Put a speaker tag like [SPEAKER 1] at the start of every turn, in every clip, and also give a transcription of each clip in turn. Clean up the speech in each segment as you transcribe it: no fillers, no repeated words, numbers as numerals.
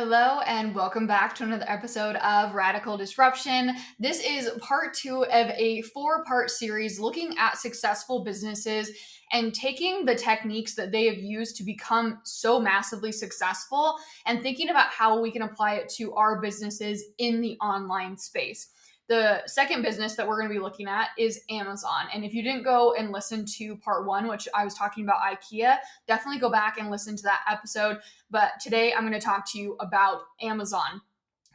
[SPEAKER 1] Hello and welcome back to another episode of Radical Disruption. This is part 2 of a 4-part series looking at successful businesses and taking the techniques that they have used to become so massively successful and thinking about how we can apply it to our businesses in the online space. The second business that we're going to be looking at is Amazon. And if you didn't go and listen to part 1, which I was talking about IKEA, definitely go back and listen to that episode. But today I'm going to talk to you about Amazon.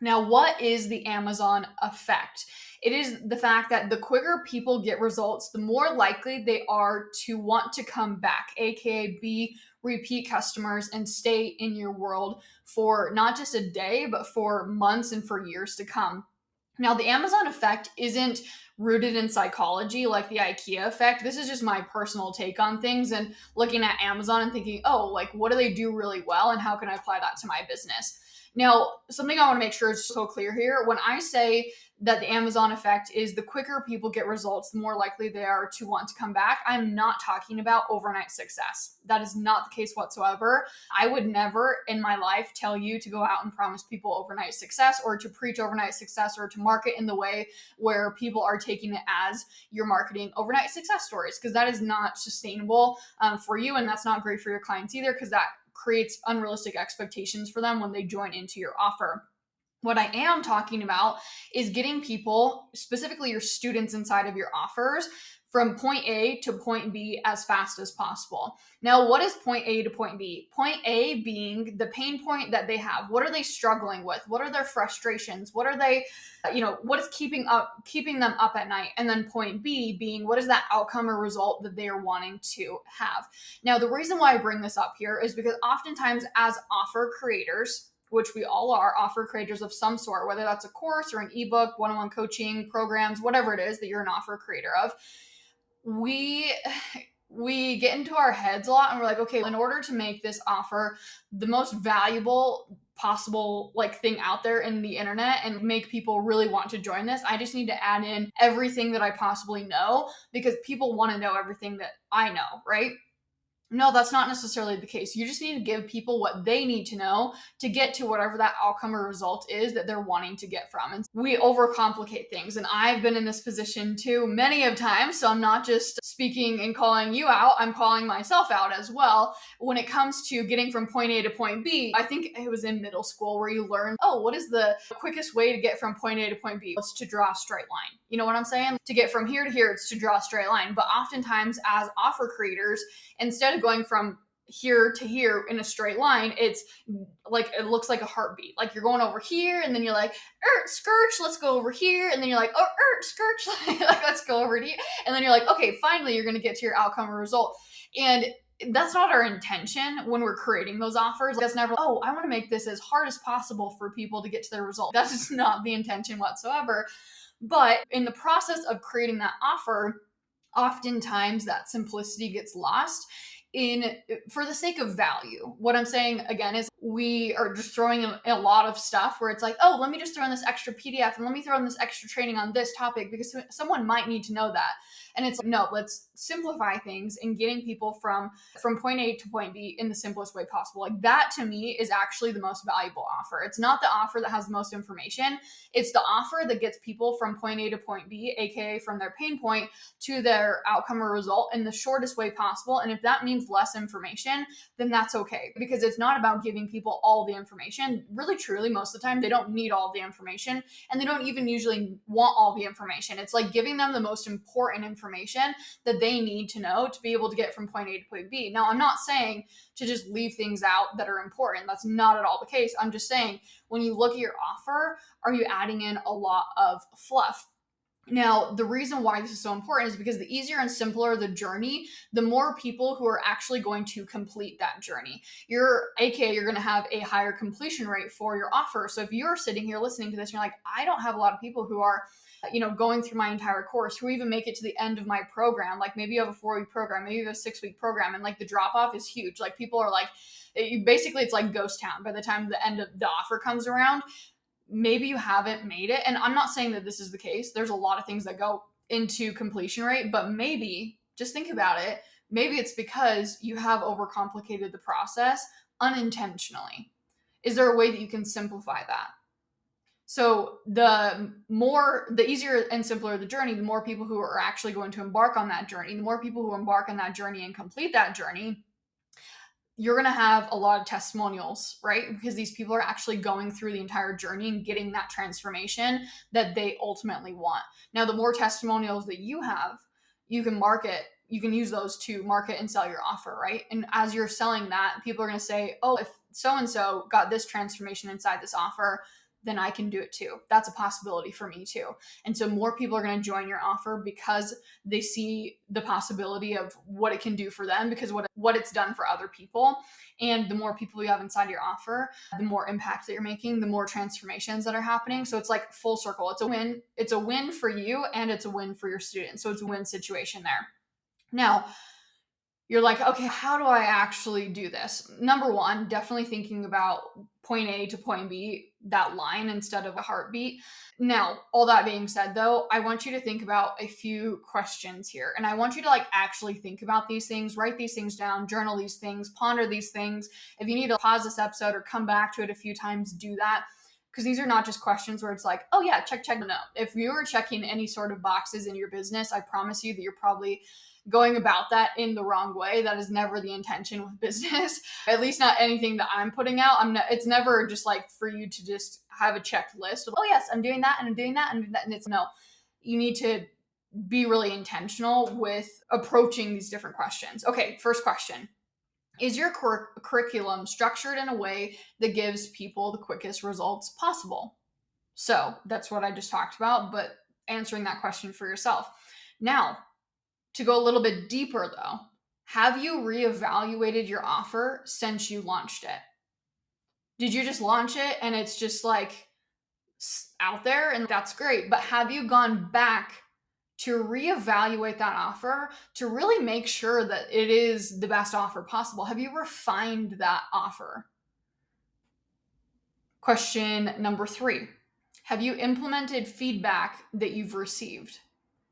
[SPEAKER 1] Now, what is the Amazon effect? It is the fact that the quicker people get results, the more likely they are to want to come back, aka be repeat customers and stay in your world for not just a day, but for months and for years to come. Now, the Amazon effect isn't rooted in psychology like the IKEA effect. This is just my personal take on things and looking at Amazon and thinking, oh, like, what do they do really well and how can I apply that to my business? Now, something I want to make sure is so clear here. When I say that the Amazon effect is the quicker people get results, the more likely they are to want to come back, I'm not talking about overnight success. That is not the case whatsoever. I would never in my life tell you to go out and promise people overnight success or to preach overnight success or to market in the way where people are taking it as you're marketing overnight success stories, because that is not sustainable for you, and that's not great for your clients either, because that creates unrealistic expectations for them when they join into your offer. What I am talking about is getting people, specifically your students inside of your offers, from point A to point B as fast as possible. Now, what is point A to point B? Point A being the pain point that they have. What are they struggling with? What are their frustrations? What are they, what is keeping them up at night? And then point B being, what is that outcome or result that they are wanting to have? Now, the reason why I bring this up here is because oftentimes as offer creators, which we all are, offer creators of some sort, whether that's a course or an ebook, one-on-one coaching programs, whatever it is that you're an offer creator of, we get into our heads a lot and we're like, okay, in order to make this offer the most valuable possible thing out there in the internet and make people really want to join this, I just need to add in everything that I possibly know because people want to know everything that I know, right? No, that's not necessarily the case. You just need to give people what they need to know to get to whatever that outcome or result is that they're wanting to get from. And we overcomplicate things. And I've been in this position too many of times. So I'm not just speaking and calling you out, I'm calling myself out as well. When it comes to getting from point A to point B, I think it was in middle school where you learn, oh, what is the quickest way to get from point A to point B? It's to draw a straight line. You know what I'm saying? To get from here to here, it's to draw a straight line. But oftentimes as offer creators, instead of going from here to here in a straight line, it's like, it looks like a heartbeat. Like you're going over here and then you're like, skirch, let's go over here. And then you're like, oh, skirch, like, let's go over here. And then you're like, okay, finally you're going to get to your outcome or result. And that's not our intention when we're creating those offers. That's never, oh, I want to make this as hard as possible for people to get to their result. That's just not the intention whatsoever. But in the process of creating that offer, oftentimes that simplicity gets lost for the sake of value. What I'm saying again is we are just throwing in a lot of stuff where it's like, oh, let me just throw in this extra PDF and let me throw in this extra training on this topic because someone might need to know that. And it's like, no, let's simplify things and getting people from point A to point B in the simplest way possible. Like that to me is actually the most valuable offer. It's not the offer that has the most information. It's the offer that gets people from point A to point B, aka from their pain point to their outcome or result in the shortest way possible. And if that means less information, then that's okay. Because it's not about giving people all the information. Really, truly, most of the time, they don't need all the information. And they don't even usually want all the information. It's like giving them the most important information that they need to know to be able to get from point A to point B. Now, I'm not saying to just leave things out that are important. That's not at all the case. I'm just saying when you look at your offer, are you adding in a lot of fluff? Now, the reason why this is so important is because the easier and simpler the journey, the more people who are actually going to complete that journey. You're going to have a higher completion rate for your offer. So if you're sitting here listening to this, and you're like, I don't have a lot of people who are going through my entire course, who even make it to the end of my program. Like maybe you have a 4-week program, maybe you have a 6-week program, and like the drop off is huge. Like people are like, basically it's like ghost town by the time the end of the offer comes around. Maybe you haven't made it. And I'm not saying that this is the case. There's a lot of things that go into completion rate, but maybe, just think about it, maybe it's because you have overcomplicated the process unintentionally. Is there a way that you can simplify that? So the easier and simpler the journey, the more people who are actually going to embark on that journey, the more people who embark on that journey and complete that journey, you're going to have a lot of testimonials, right? Because these people are actually going through the entire journey and getting that transformation that they ultimately want. Now, the more testimonials that you have, you can use those to market and sell your offer, right? And as you're selling that, people are going to say, oh, if so-and-so got this transformation inside this offer, then I can do it too. That's a possibility for me too. And so more people are going to join your offer because they see the possibility of what it can do for them, because what it's done for other people. And the more people you have inside your offer, the more impact that you're making, the more transformations that are happening. So it's like full circle. It's a win. It's a win for you and it's a win for your students. So it's a win situation there. Now, you're like, okay, how do I actually do this? Number one, definitely thinking about point A to point B, that line instead of a heartbeat. Now, all that being said, though, I want you to think about a few questions here. And I want you to actually think about these things, write these things down, journal these things, ponder these things. If you need to pause this episode or come back to it a few times, do that. Because these are not just questions where it's like, oh yeah, check. No. If you are checking any sort of boxes in your business, I promise you that you're probably going about that in the wrong way. That is never the intention with business. At least not anything that I'm putting out. It's never just for you to just have a checklist of, oh yes, I'm doing that and I'm doing that and I'm doing that. And it's no, you need to be really intentional with approaching these different questions. Okay, first question. Is your curriculum structured in a way that gives people the quickest results possible? So that's what I just talked about, but answering that question for yourself. Now, to go a little bit deeper though, have you reevaluated your offer since you launched it? Did you just launch it and it's just out there and that's great, but have you gone back to reevaluate that offer to really make sure that it is the best offer possible? Have you refined that offer? Question number 3. Have you implemented feedback that you've received?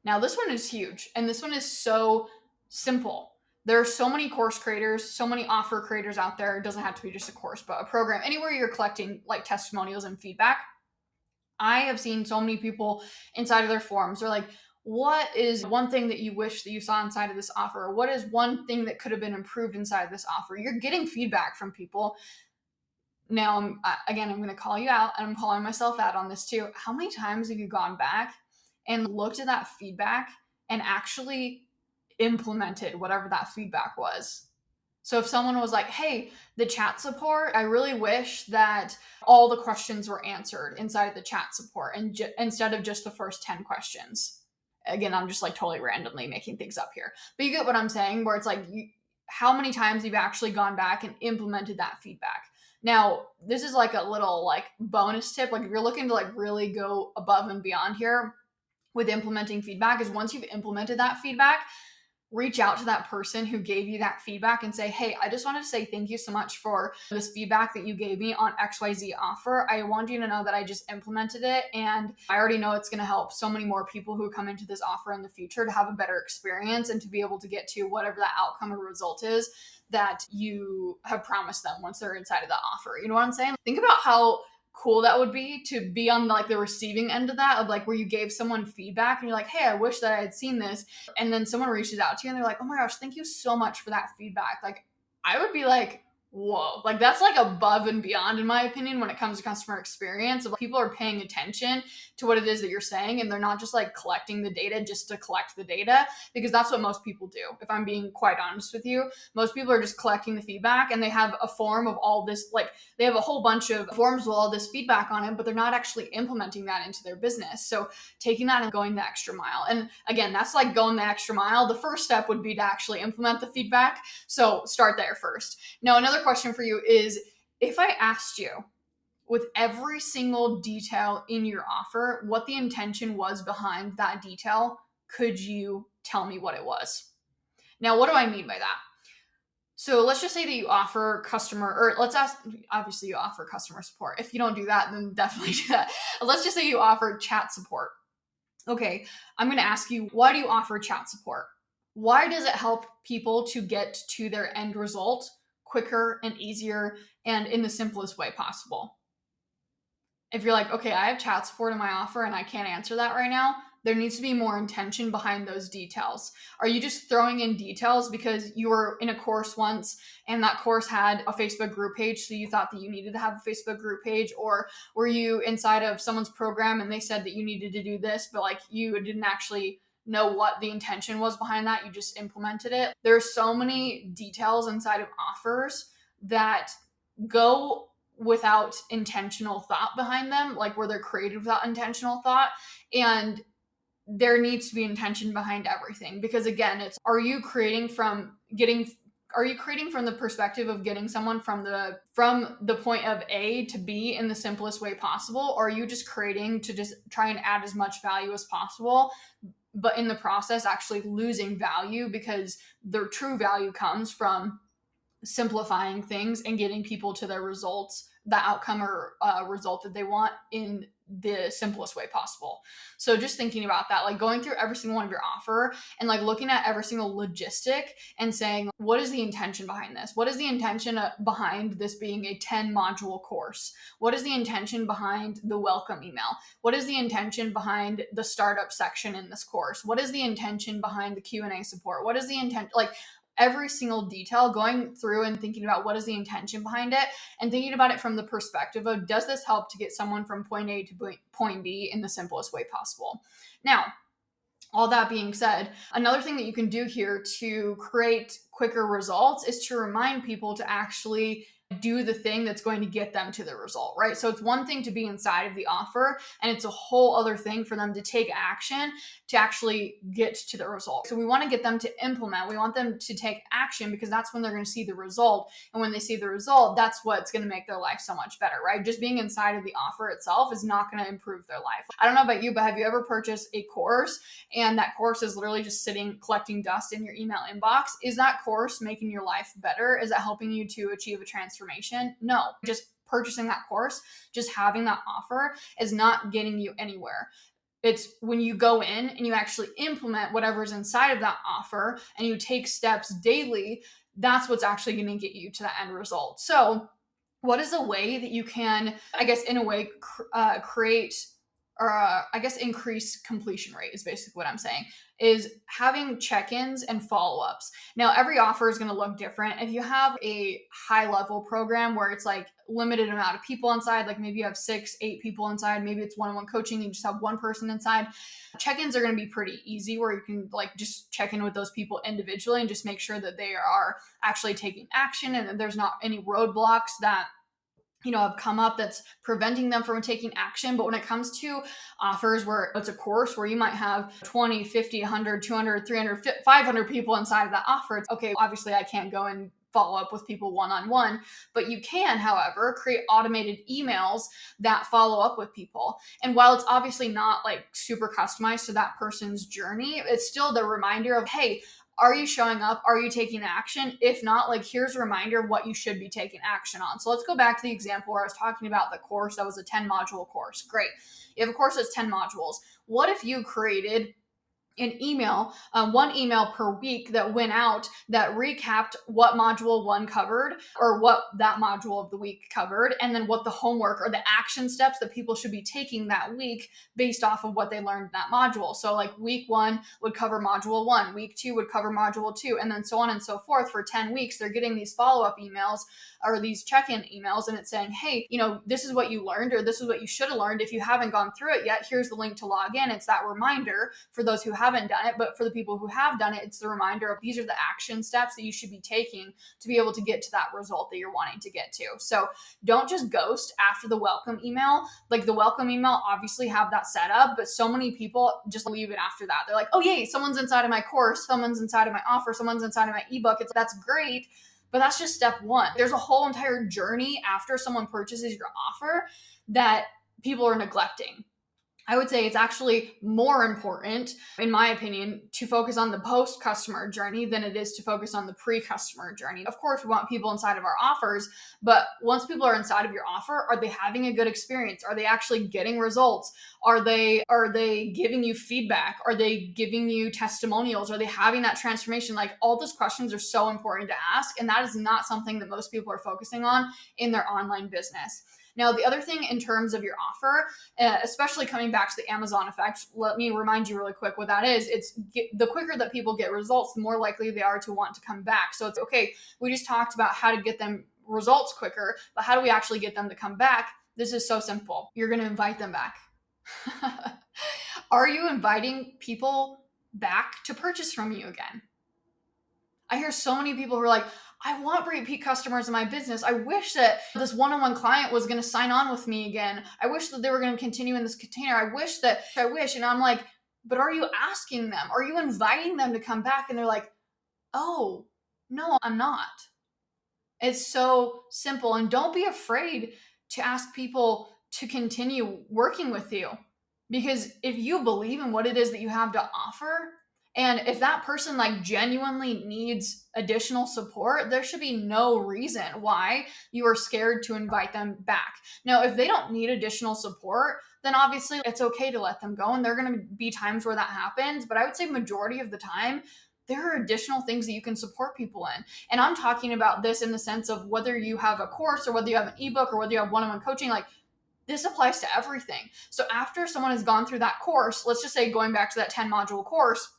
[SPEAKER 1] Now, this one is huge, and this one is so simple. There are so many course creators, so many offer creators out there. It doesn't have to be just a course, but a program, anywhere you're collecting testimonials and feedback. I have seen so many people inside of their forums. They're like, what is one thing that you wish that you saw inside of this offer? What is one thing that could have been improved inside of this offer? You're getting feedback from people. Now, I'm going to call you out, and I'm calling myself out on this too. How many times have you gone back and looked at that feedback and actually implemented whatever that feedback was? So if someone was like, hey, the chat support, I really wish that all the questions were answered inside the chat support and instead of just the first 10 questions. Again, I'm just totally randomly making things up here. But you get what I'm saying, where it's how many times you've actually gone back and implemented that feedback. Now, this is a little bonus tip. If you're looking to really go above and beyond here with implementing feedback, is once you've implemented that feedback, reach out to that person who gave you that feedback and say, hey, I just wanted to say thank you so much for this feedback that you gave me on XYZ offer. I want you to know that I just implemented it, and I already know it's going to help so many more people who come into this offer in the future to have a better experience and to be able to get to whatever that outcome or result is that you have promised them once they're inside of that offer. You know what I'm saying? Think about how cool that would be to be on the receiving end of that, of where you gave someone feedback and you're like, hey, I wish that I had seen this. And then someone reaches out to you and they're like, oh my gosh, thank you so much for that feedback. I would be like, whoa, that's above and beyond, in my opinion, when it comes to customer experience. People are paying attention to what it is that you're saying, and they're not just collecting the data just to collect the data, because that's what most people do. If I'm being quite honest with you, most people are just collecting the feedback, and they have a form of all this, they have a whole bunch of forms with all this feedback on it, but they're not actually implementing that into their business. So taking that and going the extra mile. And again, that's going the extra mile. The first step would be to actually implement the feedback. So start there first. Now, another question for you is, if I asked you with every single detail in your offer what the intention was behind that detail, could you tell me what it was? Now, what do I mean by that? So let's just say that you offer obviously you offer customer support. If you don't do that, then definitely do that. Let's just say you offer chat support. Okay, I'm going to ask you, why do you offer chat support? Why does it help people to get to their end result quicker and easier and in the simplest way possible. If you're like, okay, I have chat support in my offer and I can't answer that right now, there needs to be more intention behind those details. Are you just throwing in details because you were in a course once and that course had a Facebook group page, so you thought that you needed to have a Facebook group page? Or were you inside of someone's program and they said that you needed to do this, but like you didn't actually know what the intention was behind that? You just implemented it. There's so many details inside of offers that go without intentional thought behind them, like where they're created without intentional thought. And there needs to be intention behind everything, because again, it's, are you creating from the perspective of getting someone from the point of A to B in the simplest way possible? Or are you just creating to just try and add as much value as possible, but in the process actually losing value, because the true value comes from simplifying things and getting people to their results, the outcome or result that they want in the simplest way possible. So just thinking about that, like going through every single one of your offer and like looking at every single logistic and saying, what is the intention behind this? What is the intention behind this being a 10 module course? What is the intention behind the welcome email? What is the intention behind the startup section in this course? What is the intention behind the Q&A support? What is the intent? Like every single detail, going through and thinking about what is the intention behind it, and thinking about it from the perspective of, does this help to get someone from point A to point B in the simplest way possible? Now, all that being said, another thing that you can do here to create quicker results is to remind people to actually do the thing that's going to get them to the result, right? So it's one thing to be inside of the offer, and it's a whole other thing for them to take action to actually get to the result. So we want to get them to implement. We want them to take action, because that's when they're going to see the result. And when they see the result, that's what's going to make their life so much better, right? Just being inside of the offer itself is not going to improve their life. I don't know about you, but have you ever purchased a course and that course is literally just sitting collecting dust in your email inbox? Is that course making your life better? Is that helping you to achieve a transformation? No. Just purchasing that course, just having that offer is not getting you anywhere. It's when you go in and you actually implement whatever's inside of that offer and you take steps daily, that's what's actually going to get you to the end result. So what is a way that you can, I guess, in a way, create or increase completion rate is basically what I'm saying, is having check-ins and follow-ups. Now, every offer is going to look different. If you have a high-level program where it's like limited amount of people inside, like maybe you have 6-8 people inside, maybe it's one-on-one coaching, you just have one person inside, check-ins are going to be pretty easy, where you can like just check in with those people individually and just make sure that they are actually taking action and that there's not any roadblocks that have come up that's preventing them from taking action. But when it comes to offers where it's a course where you might have 20, 50, 100, 200, 300, 500 people inside of that offer, it's okay, obviously I can't go and follow up with people one-on-one, but you can, however, create automated emails that follow up with people. And while it's obviously not like super customized to that person's journey, it's still the reminder of, hey, are you showing up? Are you taking action? If not, like, here's a reminder of what you should be taking action on. So let's go back to the example where I was talking about the course that was a 10 module course. Great. You have a course that's 10 modules. What if you created an email, one email per week that went out that recapped what module one covered, or what that module of the week covered, and then what the homework or the action steps that people should be taking that week based off of what they learned in that module. So like week 1 would cover module 1, week 2 would cover module 2, and then so on and so forth. For 10 weeks, they're getting these follow-up emails or these check-in emails, and it's saying, hey, this is what you learned, or this is what you should have learned. If you haven't gone through it yet, here's the link to log in. It's that reminder for those who haven't done it, but for the people who have done it, it's the reminder of these are the action steps that you should be taking to be able to get to that result that you're wanting to get to. So don't just ghost after the welcome email. Like the welcome email obviously have that set up, but so many people just leave it after that. They're like, oh yay, someone's inside of my course, someone's inside of my offer, someone's inside of my ebook. That's great. But that's just step 1. There's a whole entire journey after someone purchases your offer that people are neglecting. I would say it's actually more important, in my opinion, to focus on the post-customer journey than it is to focus on the pre-customer journey. Of course, we want people inside of our offers, but once people are inside of your offer, are they having a good experience? Are they actually getting results? Are they giving you feedback? Are they giving you testimonials? Are they having that transformation? Like, all those questions are so important to ask, and that is not something that most people are focusing on in their online business. Now, the other thing in terms of your offer, especially coming back to the Amazon effect, let me remind you really quick what that is. The quicker that people get results, the more likely they are to want to come back. So it's okay. We just talked about how to get them results quicker, but how do we actually get them to come back? This is so simple. You're going to invite them back. Are you inviting people back to purchase from you again? I hear so many people who are like, I want repeat customers in my business. I wish that this one-on-one client was going to sign on with me again. I wish that they were going to continue in this container. I wish. And I'm like, but are you asking them? Are you inviting them to come back? And they're like, oh, no, I'm not. It's so simple. And don't be afraid to ask people to continue working with you. Because if you believe in what it is that you have to offer, and if that person like genuinely needs additional support, there should be no reason why you are scared to invite them back. Now, if they don't need additional support, then obviously it's okay to let them go. And there are going to be times where that happens. But I would say majority of the time, there are additional things that you can support people in. And I'm talking about this in the sense of whether you have a course or whether you have an ebook or whether you have one-on-one coaching, like, this applies to everything. So after someone has gone through that course, let's just say going back to that 10 module course,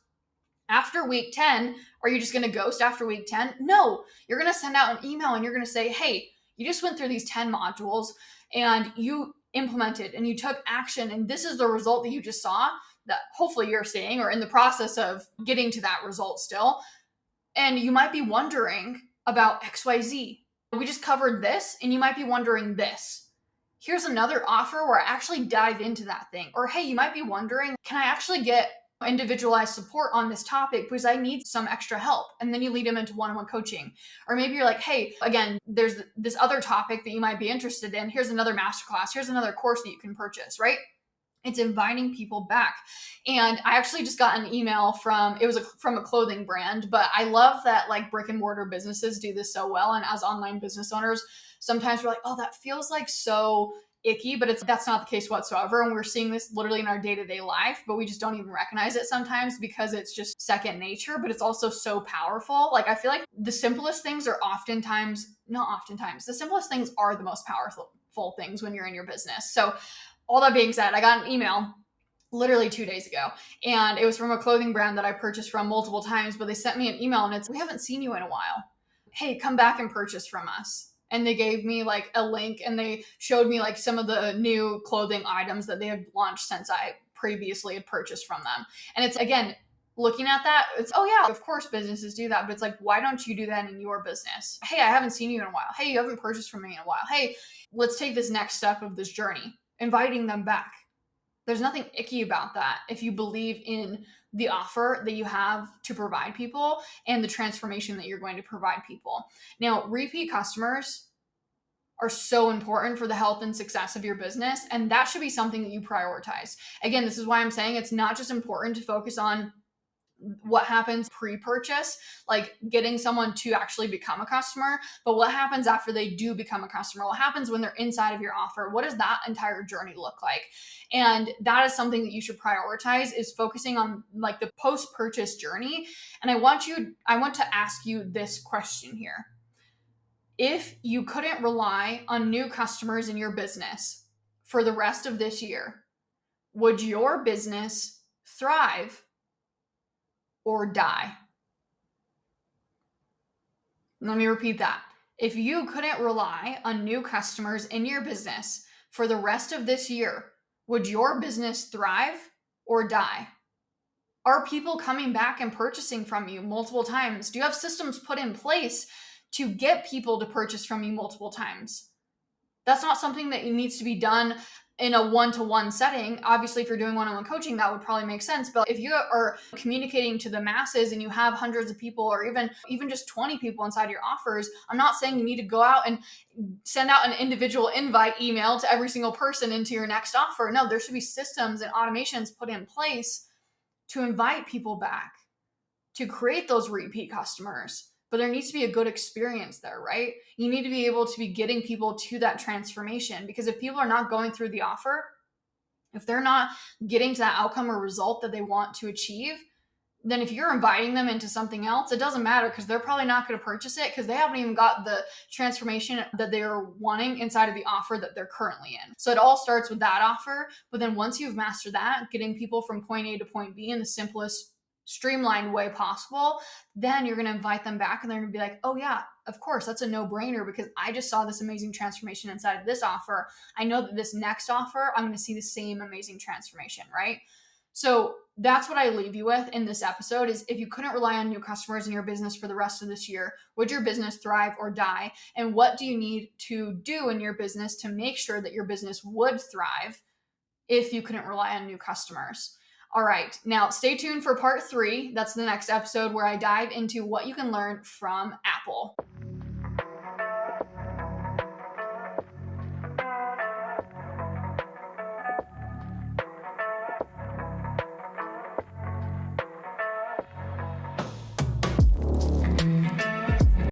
[SPEAKER 1] after week 10, are you just going to ghost after week 10? No, you're going to send out an email and you're going to say, hey, you just went through these 10 modules and you implemented and you took action. And this is the result that you just saw that hopefully you're seeing or in the process of getting to that result still. And you might be wondering about XYZ. We just covered this and you might be wondering this. Here's another offer where I actually dive into that thing. Or hey, you might be wondering, can I actually get individualized support on this topic because I need some extra help? And then you lead them into one-on-one coaching. Or maybe you're like, hey, again, there's this other topic that you might be interested in. Here's another masterclass. Here's another course that you can purchase, right? It's inviting people back. And I actually just got an email from a clothing brand, but I love that like brick and mortar businesses do this so well. And as online business owners, sometimes we're like, oh, that feels like so icky, but that's not the case whatsoever. And we're seeing this literally in our day-to-day life, but we just don't even recognize it sometimes because it's just second nature, but it's also so powerful. Like, I feel like the simplest things are the simplest things are the most powerful things when you're in your business. So all that being said, I got an email literally 2 days ago, and it was from a clothing brand that I purchased from multiple times, but they sent me an email and it's, we haven't seen you in a while. Hey, come back and purchase from us. And they gave me like a link and they showed me like some of the new clothing items that they had launched since I previously had purchased from them. And it's, again, looking at that, it's, oh yeah, of course businesses do that, but it's like, why don't you do that in your business? Hey, I haven't seen you in a while. Hey, you haven't purchased from me in a while. Hey, let's take this next step of this journey, inviting them back. There's nothing icky about that if you believe in the offer that you have to provide people and the transformation that you're going to provide people. Now, repeat customers are so important for the health and success of your business, and that should be something that you prioritize. Again, this is why I'm saying it's not just important to focus on what happens pre-purchase, like getting someone to actually become a customer, but what happens after they do become a customer? What happens when they're inside of your offer? What does that entire journey look like? And that is something that you should prioritize, is focusing on like the post-purchase journey. And I want to ask you this question here. If you couldn't rely on new customers in your business for the rest of this year, would your business thrive or die? Let me repeat that. If you couldn't rely on new customers in your business for the rest of this year, would your business thrive or die? Are people coming back and purchasing from you multiple times? Do you have systems put in place to get people to purchase from you multiple times? That's not something that needs to be done in a one-to-one setting. Obviously, if you're doing one-on-one coaching, that would probably make sense. But if you are communicating to the masses and you have hundreds of people, or even just 20 people inside your offers, I'm not saying you need to go out and send out an individual invite email to every single person into your next offer. No, there should be systems and automations put in place to invite people back, to create those repeat customers. But there needs to be a good experience there, right? You need to be able to be getting people to that transformation, because if people are not going through the offer, if they're not getting to that outcome or result that they want to achieve, then if you're inviting them into something else, it doesn't matter, because they're probably not going to purchase it because they haven't even got the transformation that they're wanting inside of the offer that they're currently in. So it all starts with that offer. But then once you've mastered that, getting people from point A to point B in the simplest, streamlined way possible, then you're going to invite them back and they're going to be like, oh yeah, of course, that's a no-brainer, because I just saw this amazing transformation inside of this offer. I know that this next offer, I'm going to see the same amazing transformation, right? So that's what I leave you with in this episode is, if you couldn't rely on new customers in your business for the rest of this year, would your business thrive or die? And what do you need to do in your business to make sure that your business would thrive if you couldn't rely on new customers? All right, now stay tuned for part 3. That's the next episode where I dive into what you can learn from Apple.